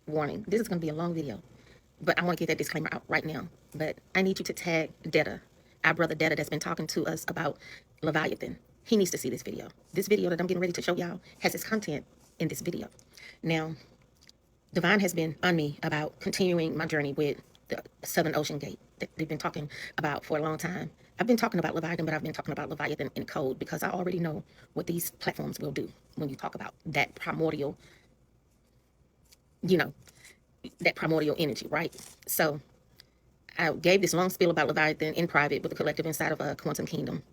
warning. This is going to be a long video, but I want to get that disclaimer out right now. But I need you to tag Detta, our brother Detta that's been talking to us about Leviathan. He needs to see this video. This video that I'm getting ready to show y'all has his content in this video. Now, Divine has been on me about continuing my journey with the Southern Ocean Gate that they've been talking about for a long time. I've been talking about Leviathan, but I've been talking about Leviathan in code because I already know what these platforms will do when you talk about that primordial, that primordial energy, right? So I gave this long spiel about Leviathan in private with the collective inside of a Quantum Kingdom.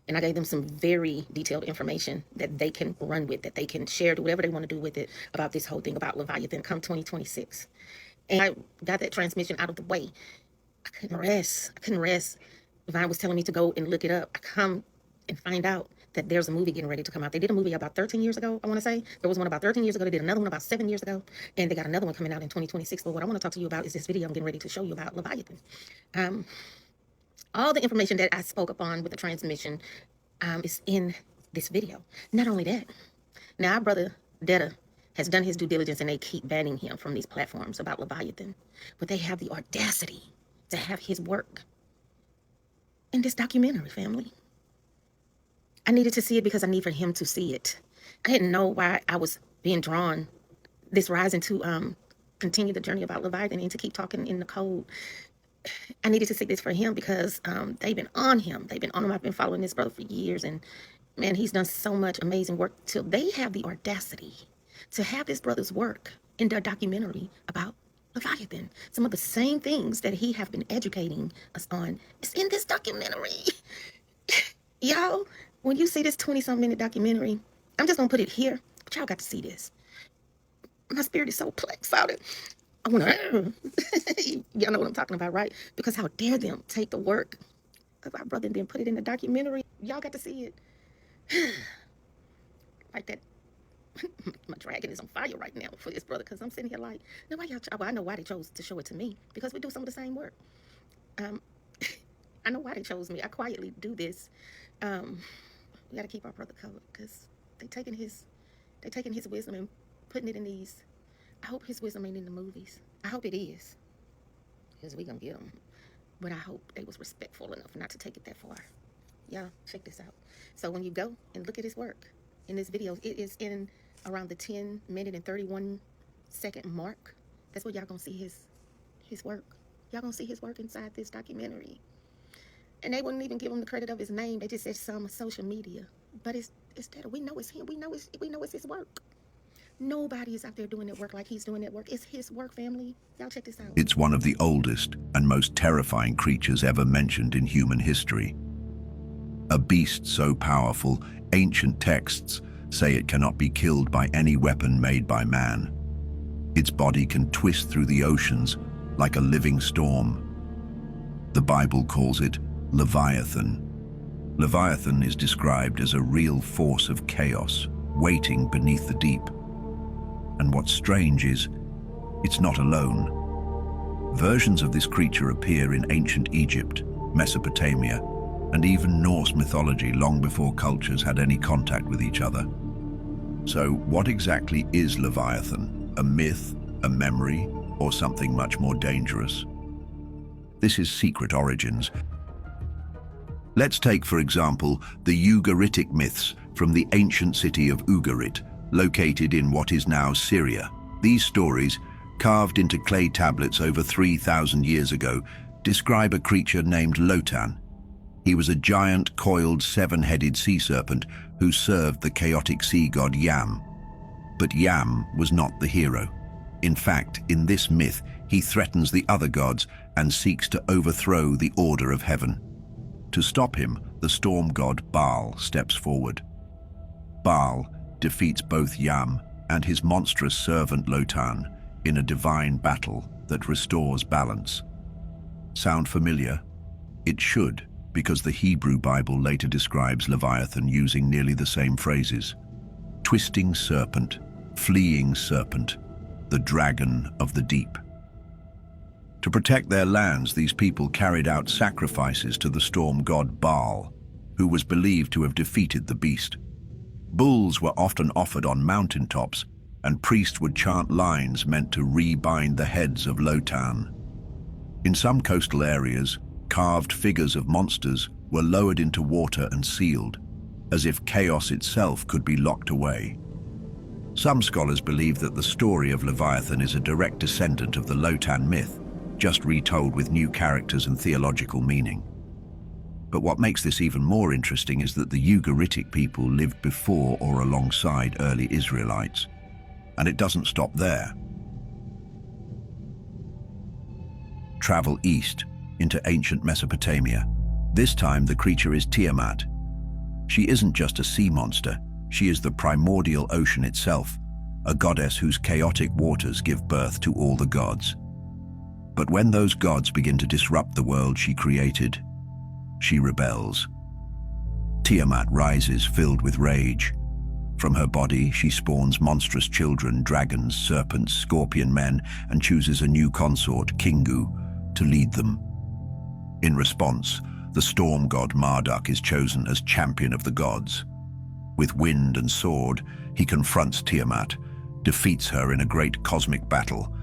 And I gave them some very detailed information that they can run with, that they can share, do whatever they want to do with it about this whole thing about Leviathan come 2026. And I got that transmission out of the way. I couldn't rest. Divine was telling me to go and look it up. I come and find out that there's a movie getting ready to come out. They did a movie about 13 years ago, I want to say. There was one about 13 years ago. They did another one about 7 years ago. And they got another one coming out in 2026. But what I want to talk to you about is this video I'm getting ready to show you about Leviathan. All the information that I spoke upon with the transmission is in this video. Not only that, now our brother Detta has done his due diligence and they keep banning him from these platforms about Leviathan. But they have the audacity to have his work in this documentary, family. I needed to see it because I need for him to see it. I didn't know why I was being drawn this rising to continue the journey about Leviathan and to keep talking in the code. I needed to see this for him because they've been on him. They've been on him. I've been following this brother for years. And, man, he's done so much amazing work till they have the audacity to have this brother's work in their documentary about Leviathan. Some of the same things that he have been educating us on is in this documentary. Y'all, when you see this 20-some minute documentary, I'm just going to put it here. But y'all got to see this. My spirit is so plex about it. I want to, y'all know what I'm talking about, right? Because how dare them take the work of our brother and then put it in the documentary. Y'all got to see it. Like that. My dragon is on fire right now for this brother because I'm sitting here like, no, why y'all, well, I know why they chose to show it to me because we do some of the same work. I know why they chose me. I quietly do this. We got to keep our brother covered because they taking his wisdom and putting it in these. I hope his wisdom ain't in the movies. I hope it is, because we gonna get them. But I hope they was respectful enough not to take it that far. Y'all, check this out. So when you go and look at his work in this video, it is in around the 10-minute and 31-second mark. That's where y'all gonna see his work. Y'all gonna see his work inside this documentary. And they wouldn't even give him the credit of his name. They just said some social media. But it's that we know it's him. We know it's his work. Nobody is out there doing that work like he's doing that work. It's his work, family. Y'all check this out. It's one of the oldest and most terrifying creatures ever mentioned in human history. A beast so powerful, ancient texts say it cannot be killed by any weapon made by man. Its body can twist through the oceans like a living storm. The Bible calls it Leviathan. Leviathan is described as a real force of chaos, waiting beneath the deep. And what's strange is, it's not alone. Versions of this creature appear in ancient Egypt, Mesopotamia, and even Norse mythology long before cultures had any contact with each other. So what exactly is Leviathan? A myth, a memory, or something much more dangerous? This is Secret Origins. Let's take, for example, the Ugaritic myths from the ancient city of Ugarit, located in what is now Syria. These stories, carved into clay tablets over 3,000 years ago, describe a creature named Lotan. He was a giant, coiled, seven-headed sea serpent who served the chaotic sea god Yam. But Yam was not the hero. In fact, in this myth, he threatens the other gods and seeks to overthrow the order of heaven. To stop him, the storm god Baal steps forward. Baal defeats both Yam and his monstrous servant Lotan in a divine battle that restores balance. Sound familiar? It should, because the Hebrew Bible later describes Leviathan using nearly the same phrases. Twisting serpent, fleeing serpent, the dragon of the deep. To protect their lands, these people carried out sacrifices to the storm god Baal, who was believed to have defeated the beast. Bulls were often offered on mountaintops, and priests would chant lines meant to rebind the heads of Lotan. In some coastal areas, carved figures of monsters were lowered into water and sealed, as if chaos itself could be locked away. Some scholars believe that the story of Leviathan is a direct descendant of the Lotan myth, just retold with new characters and theological meaning. But what makes this even more interesting is that the Ugaritic people lived before or alongside early Israelites. And it doesn't stop there. Travel east into ancient Mesopotamia. This time the creature is Tiamat. She isn't just a sea monster, she is the primordial ocean itself, a goddess whose chaotic waters give birth to all the gods. But when those gods begin to disrupt the world she created, she rebels. Tiamat rises filled with rage. From her body, she spawns monstrous children, dragons, serpents, scorpion men, and chooses a new consort, Kingu, to lead them. In response, the storm god Marduk is chosen as champion of the gods. With wind and sword, he confronts Tiamat, defeats her in a great cosmic battle,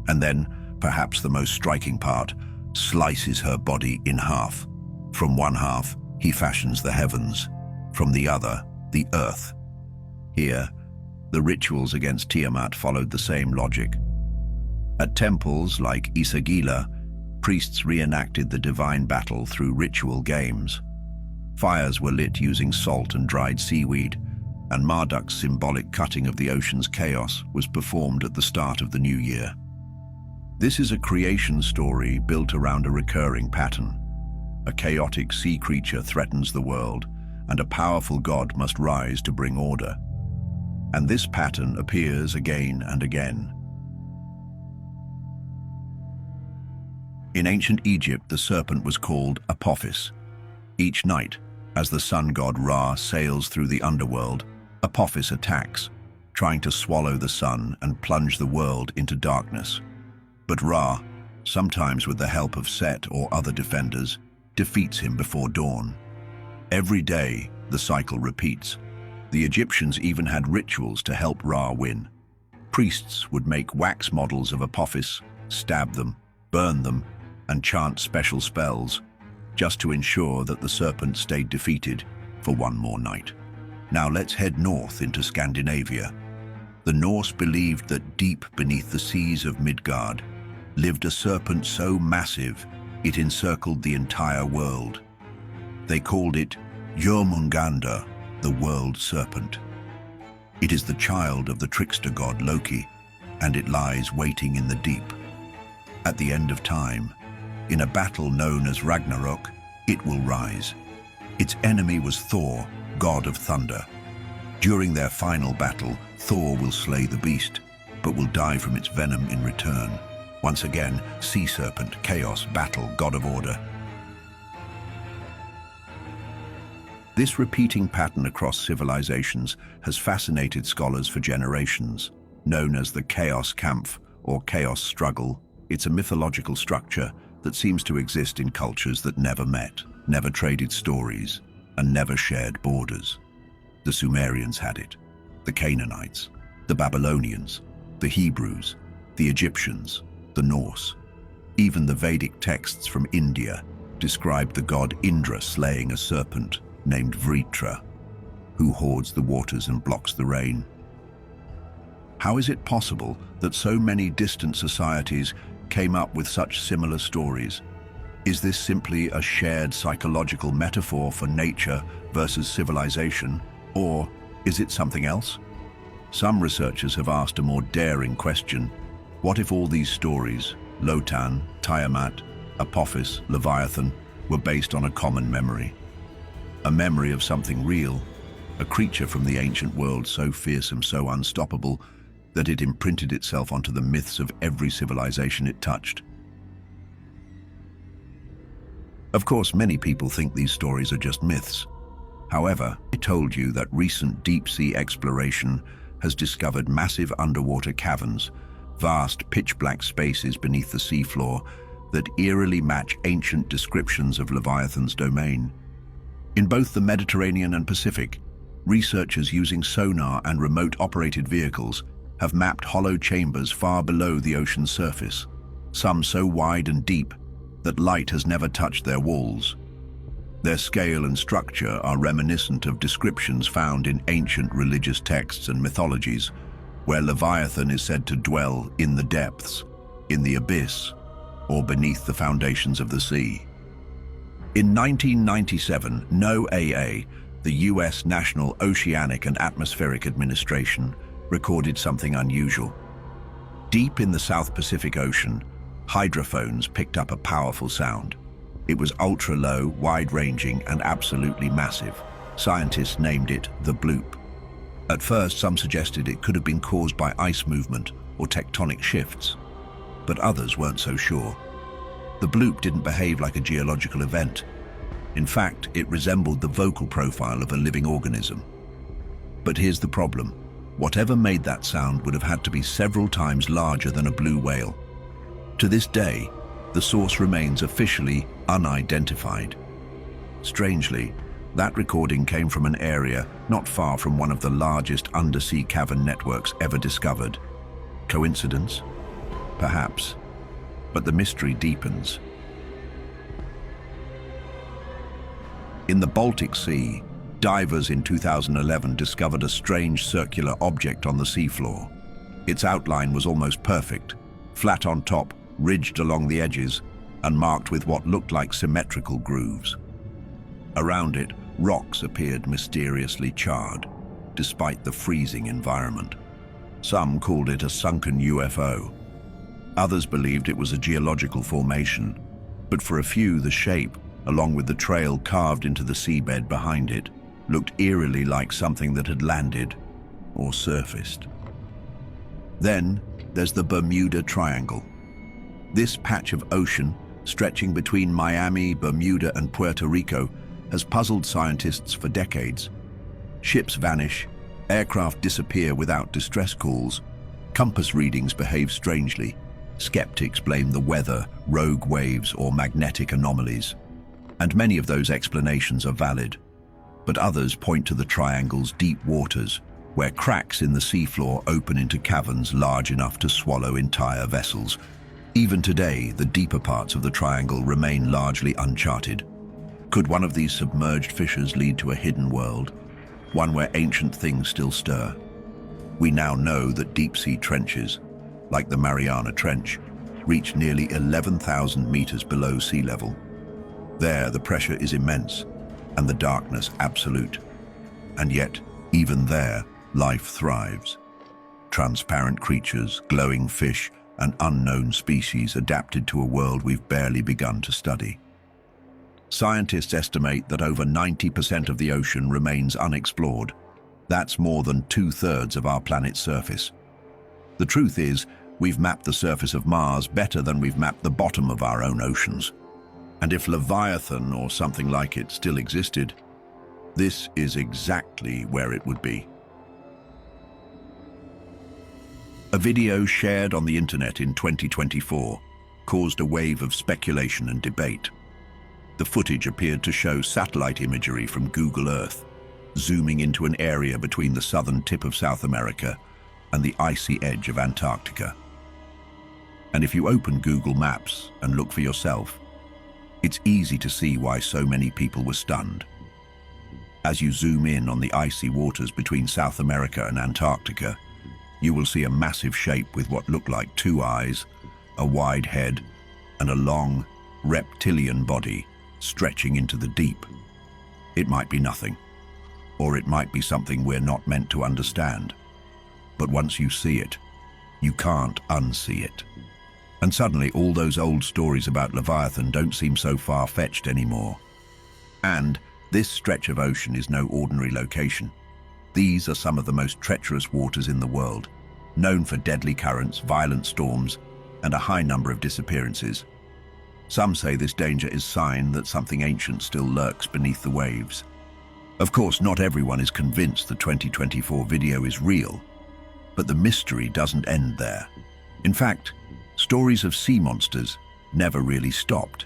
and then, perhaps the most striking part, slices her body in half. From one half, he fashions the heavens, from the other, the earth. Here, the rituals against Tiamat followed the same logic. At temples like Isagila, priests reenacted the divine battle through ritual games. Fires were lit using salt and dried seaweed, and Marduk's symbolic cutting of the ocean's chaos was performed at the start of the new year. This is a creation story built around a recurring pattern. A chaotic sea creature threatens the world, and a powerful god must rise to bring order. And this pattern appears again and again. In ancient Egypt, the serpent was called Apophis. Each night, as the sun god Ra sails through the underworld, Apophis attacks, trying to swallow the sun and plunge the world into darkness. But Ra, sometimes with the help of Set or other defenders, defeats him before dawn. Every day, the cycle repeats. The Egyptians even had rituals to help Ra win. Priests would make wax models of Apophis, stab them, burn them, and chant special spells, just to ensure that the serpent stayed defeated for one more night. Now let's head north into Scandinavia. The Norse believed that deep beneath the seas of Midgard lived a serpent so massive it encircled the entire world. They called it Jörmungandr, the world serpent. It is the child of the trickster god Loki, and it lies waiting in the deep. At the end of time, in a battle known as Ragnarok, it will rise. Its enemy was Thor, god of thunder. During their final battle, Thor will slay the beast, but will die from its venom in return. Once again, sea serpent, chaos, battle, god of order. This repeating pattern across civilizations has fascinated scholars for generations. Known as the chaos kampf or chaos struggle, it's a mythological structure that seems to exist in cultures that never met, never traded stories, and never shared borders. The Sumerians had it, the Canaanites, the Babylonians, the Hebrews, the Egyptians, the Norse. Even the Vedic texts from India described the god Indra slaying a serpent named Vritra, who hoards the waters and blocks the rain. How is it possible that so many distant societies came up with such similar stories? Is this simply a shared psychological metaphor for nature versus civilization, or is it something else? Some researchers have asked a more daring question. What if all these stories, Lotan, Tiamat, Apophis, Leviathan, were based on a common memory? A memory of something real, a creature from the ancient world so fearsome, so unstoppable, that it imprinted itself onto the myths of every civilization it touched. Of course, many people think these stories are just myths. However, I told you that recent deep-sea exploration has discovered massive underwater caverns, vast pitch-black spaces beneath the seafloor that eerily match ancient descriptions of Leviathan's domain. In both the Mediterranean and Pacific, researchers using sonar and remote-operated vehicles have mapped hollow chambers far below the ocean's surface, some so wide and deep that light has never touched their walls. Their scale and structure are reminiscent of descriptions found in ancient religious texts and mythologies, where Leviathan is said to dwell in the depths, in the abyss, or beneath the foundations of the sea. In 1997, NOAA, the US National Oceanic and Atmospheric Administration, recorded something unusual. Deep in the South Pacific Ocean, hydrophones picked up a powerful sound. It was ultra-low, wide-ranging, and absolutely massive. Scientists named it the bloop. At first, some suggested it could have been caused by ice movement or tectonic shifts, but others weren't so sure. The bloop didn't behave like a geological event. In fact, it resembled the vocal profile of a living organism. But here's the problem. Whatever made that sound would have had to be several times larger than a blue whale. To this day, the source remains officially unidentified. Strangely, that recording came from an area not far from one of the largest undersea cavern networks ever discovered. Coincidence? Perhaps. But the mystery deepens. In the Baltic Sea, divers in 2011 discovered a strange circular object on the seafloor. Its outline was almost perfect, flat on top, ridged along the edges, and marked with what looked like symmetrical grooves. Around it, rocks appeared mysteriously charred, despite the freezing environment. Some called it a sunken UFO. Others believed it was a geological formation, but for a few, the shape, along with the trail carved into the seabed behind it, looked eerily like something that had landed or surfaced. Then there's the Bermuda Triangle. This patch of ocean, stretching between Miami, Bermuda, and Puerto Rico, has puzzled scientists for decades. Ships vanish, aircraft disappear without distress calls, compass readings behave strangely. Skeptics blame the weather, rogue waves, or magnetic anomalies. And many of those explanations are valid. But others point to the triangle's deep waters, where cracks in the seafloor open into caverns large enough to swallow entire vessels. Even today, the deeper parts of the triangle remain largely uncharted. Could one of these submerged fissures lead to a hidden world, one where ancient things still stir? We now know that deep-sea trenches, like the Mariana Trench, reach nearly 11,000 meters below sea level. There, the pressure is immense, and the darkness absolute. And yet, even there, life thrives. Transparent creatures, glowing fish, and unknown species adapted to a world we've barely begun to study. Scientists estimate that over 90% of the ocean remains unexplored. That's more than 2/3 of our planet's surface. The truth is, we've mapped the surface of Mars better than we've mapped the bottom of our own oceans. And if Leviathan or something like it still existed, this is exactly where it would be. A video shared on the internet in 2024 caused a wave of speculation and debate. The footage appeared to show satellite imagery from Google Earth, zooming into an area between the southern tip of South America and the icy edge of Antarctica. And if you open Google Maps and look for yourself, it's easy to see why so many people were stunned. As you zoom in on the icy waters between South America and Antarctica, you will see a massive shape with what look like two eyes, a wide head, and a long, reptilian body stretching into the deep. It might be nothing, or it might be something we're not meant to understand. But once you see it, you can't unsee it. And suddenly all those old stories about Leviathan don't seem so far-fetched anymore. And this stretch of ocean is no ordinary location. These are some of the most treacherous waters in the world, known for deadly currents, violent storms, and a high number of disappearances. Some say this danger is a sign that something ancient still lurks beneath the waves. Of course, not everyone is convinced the 2024 video is real, but the mystery doesn't end there. In fact, stories of sea monsters never really stopped.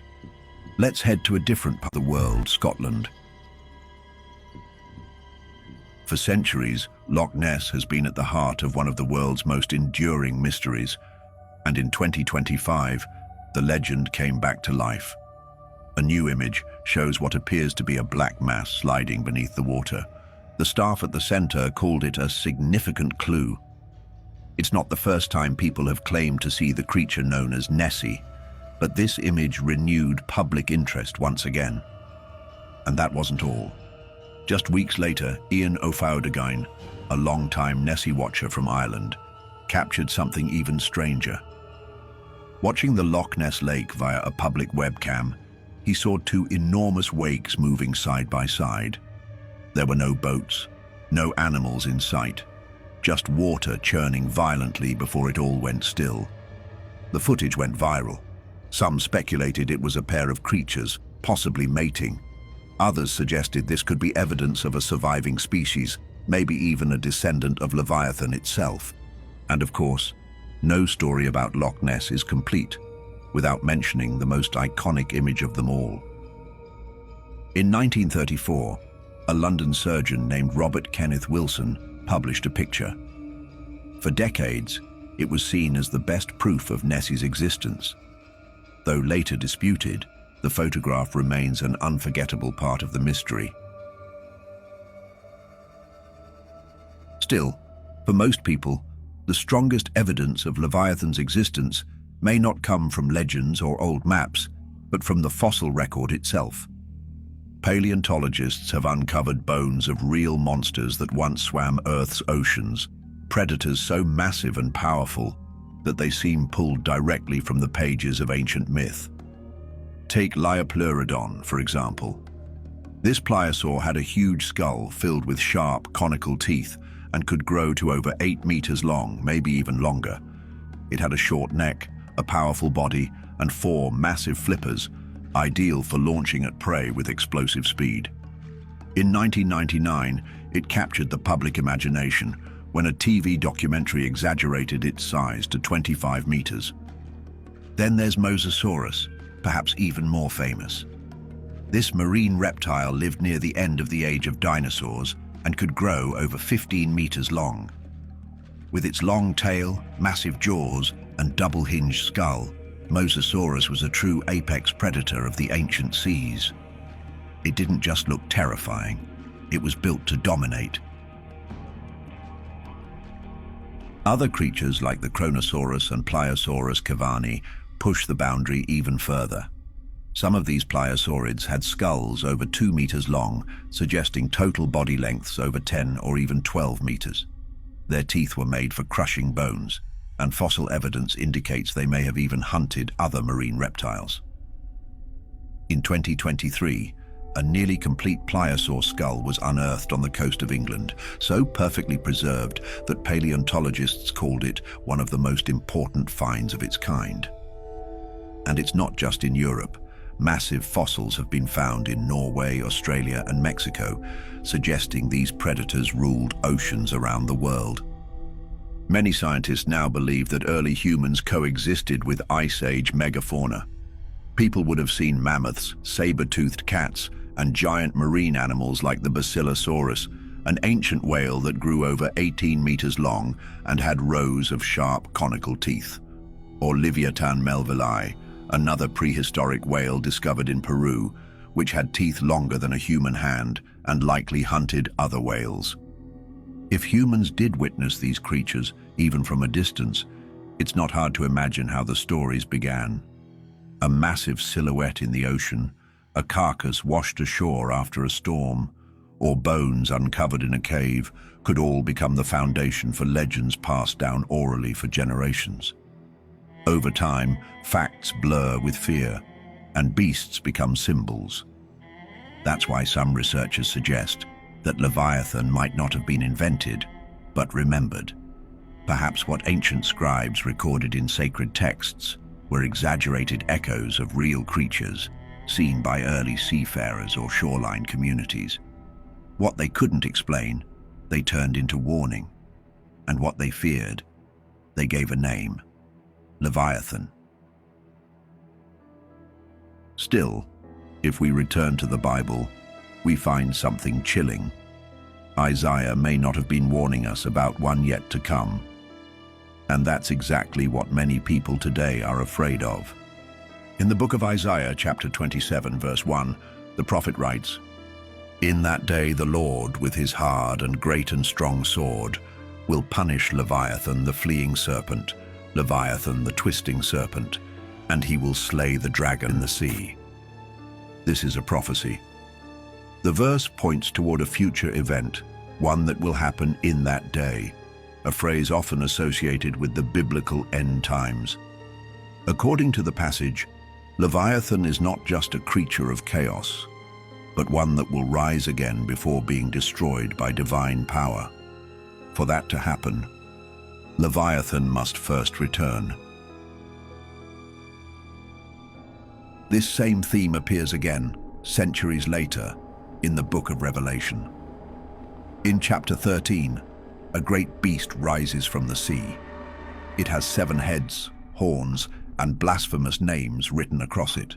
Let's head to a different part of the world, Scotland. For centuries, Loch Ness has been at the heart of one of the world's most enduring mysteries, and in 2025, the legend came back to life. A new image shows what appears to be a black mass sliding beneath the water. The staff at the center called it a significant clue. It's not the first time people have claimed to see the creature known as Nessie, but this image renewed public interest once again. And that wasn't all. Just weeks later, Ian O'Fowdegain, a long-time Nessie watcher from Ireland, captured something even stranger. Watching the Loch Ness Lake via a public webcam, he saw two enormous wakes moving side by side. There were no boats, no animals in sight, just water churning violently before it all went still. The footage went viral. Some speculated it was a pair of creatures, possibly mating. Others suggested this could be evidence of a surviving species, maybe even a descendant of Leviathan itself. And of course, no story about Loch Ness is complete without mentioning the most iconic image of them all. In 1934, a London surgeon named Robert Kenneth Wilson published a picture. For decades, it was seen as the best proof of Nessie's existence. Though later disputed, the photograph remains an unforgettable part of the mystery. Still, for most people, the strongest evidence of Leviathan's existence may not come from legends or old maps, but from the fossil record itself. Paleontologists have uncovered bones of real monsters that once swam Earth's oceans, predators so massive and powerful that they seem pulled directly from the pages of ancient myth. Take Liopleurodon, for example. This pliosaur had a huge skull filled with sharp, conical teeth and could grow to over 8 meters long, maybe even longer. It had a short neck, a powerful body, and 4 massive flippers, ideal for launching at prey with explosive speed. In 1999, it captured the public imagination when a TV documentary exaggerated its size to 25 meters. Then there's Mosasaurus, perhaps even more famous. This marine reptile lived near the end of the age of dinosaurs and could grow over 15 meters long. With its long tail, massive jaws, and double-hinged skull, Mosasaurus was a true apex predator of the ancient seas. It didn't just look terrifying, it was built to dominate. Other creatures like the Kronosaurus and Pliosaurus cavani push the boundary even further. Some of these pliosaurids had skulls over 2 meters long, suggesting total body lengths over 10 or even 12 meters. Their teeth were made for crushing bones, and fossil evidence indicates they may have even hunted other marine reptiles. In 2023, a nearly complete pliosaur skull was unearthed on the coast of England, so perfectly preserved that paleontologists called it one of the most important finds of its kind. And it's not just in Europe. Massive fossils have been found in Norway, Australia, and Mexico, suggesting these predators ruled oceans around the world. Many scientists now believe that early humans coexisted with Ice Age megafauna. People would have seen mammoths, saber-toothed cats, and giant marine animals like the Basilosaurus, an ancient whale that grew over 18 meters long and had rows of sharp, conical teeth. Or Leviathan melvillei, another prehistoric whale discovered in Peru, which had teeth longer than a human hand and likely hunted other whales. If humans did witness these creatures, even from a distance, it's not hard to imagine how the stories began. A massive silhouette in the ocean, a carcass washed ashore after a storm, or bones uncovered in a cave could all become the foundation for legends passed down orally for generations. Over time, facts blur with fear, and beasts become symbols. That's why some researchers suggest that Leviathan might not have been invented, but remembered. Perhaps what ancient scribes recorded in sacred texts were exaggerated echoes of real creatures seen by early seafarers or shoreline communities. What they couldn't explain, they turned into warning. And what they feared, they gave a name: Leviathan. Still, if we return to the Bible, we find something chilling. Isaiah may not have been warning us about one yet to come. And that's exactly what many people today are afraid of. In the book of Isaiah, chapter 27, verse 1, the prophet writes, "In that day the Lord, with his hard and great and strong sword, will punish Leviathan the fleeing serpent, Leviathan the twisting serpent, and he will slay the dragon in the sea." This is a prophecy. The verse points toward a future event, one that will happen in that day, a phrase often associated with the biblical end times. According to the passage, Leviathan is not just a creature of chaos, but one that will rise again before being destroyed by divine power. For that to happen, Leviathan must first return. This same theme appears again, centuries later, in the book of Revelation. In chapter 13, a great beast rises from the sea. It has 7 heads, horns, and blasphemous names written across it.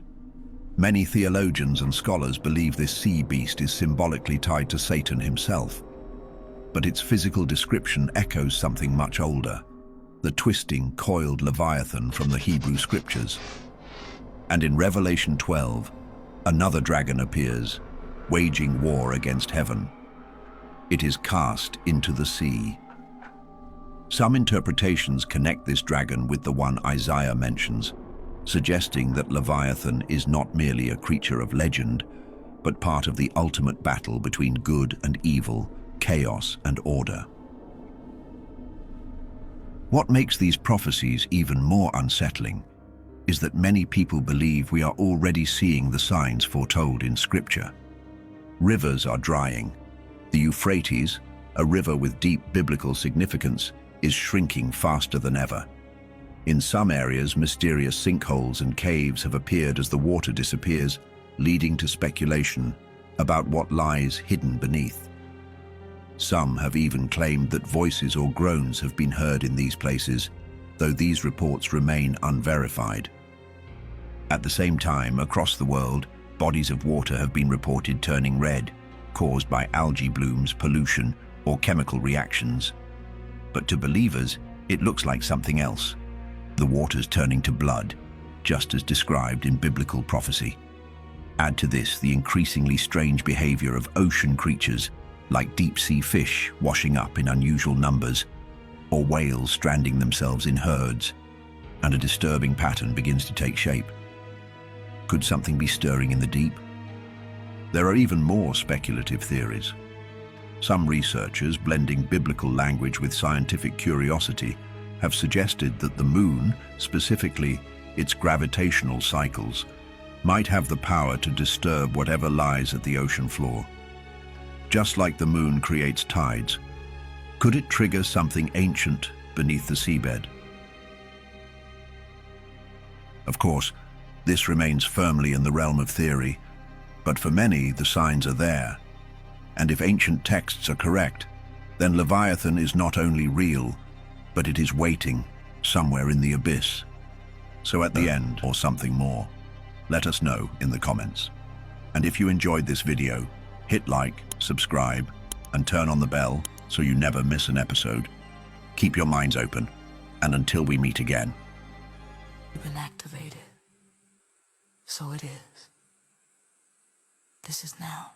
Many theologians and scholars believe this sea beast is symbolically tied to Satan himself. But its physical description echoes something much older, the twisting, coiled Leviathan from the Hebrew scriptures. And in Revelation 12, another dragon appears, waging war against heaven. It is cast into the sea. Some interpretations connect this dragon with the one Isaiah mentions, suggesting that Leviathan is not merely a creature of legend, but part of the ultimate battle between good and evil, chaos and order. What makes these prophecies even more unsettling is that many people believe we are already seeing the signs foretold in Scripture. Rivers are drying. The Euphrates, a river with deep biblical significance, is shrinking faster than ever. In some areas, mysterious sinkholes and caves have appeared as the water disappears, leading to speculation about what lies hidden beneath. Some have even claimed that voices or groans have been heard in these places, though these reports remain unverified. At the same time, across the world, bodies of water have been reported turning red, caused by algae blooms, pollution, or chemical reactions. But to believers, it looks like something else. The waters turning to blood, just as described in biblical prophecy. Add to this the increasingly strange behavior of ocean creatures, like deep-sea fish washing up in unusual numbers, or whales stranding themselves in herds, and a disturbing pattern begins to take shape. Could something be stirring in the deep? There are even more speculative theories. Some researchers, blending biblical language with scientific curiosity, have suggested that the moon, specifically its gravitational cycles, might have the power to disturb whatever lies at the ocean floor. Just like the moon creates tides, could it trigger something ancient beneath the seabed? Of course, this remains firmly in the realm of theory, but for many the signs are there. And if ancient texts are correct, then Leviathan is not only real, but it is waiting somewhere in the abyss. So at the end, or something more, let us know in the comments. And if you enjoyed this video, hit like, subscribe, and turn on the bell so you never miss an episode. Keep your minds open, and until we meet again. You've been activated. So it is. This is now.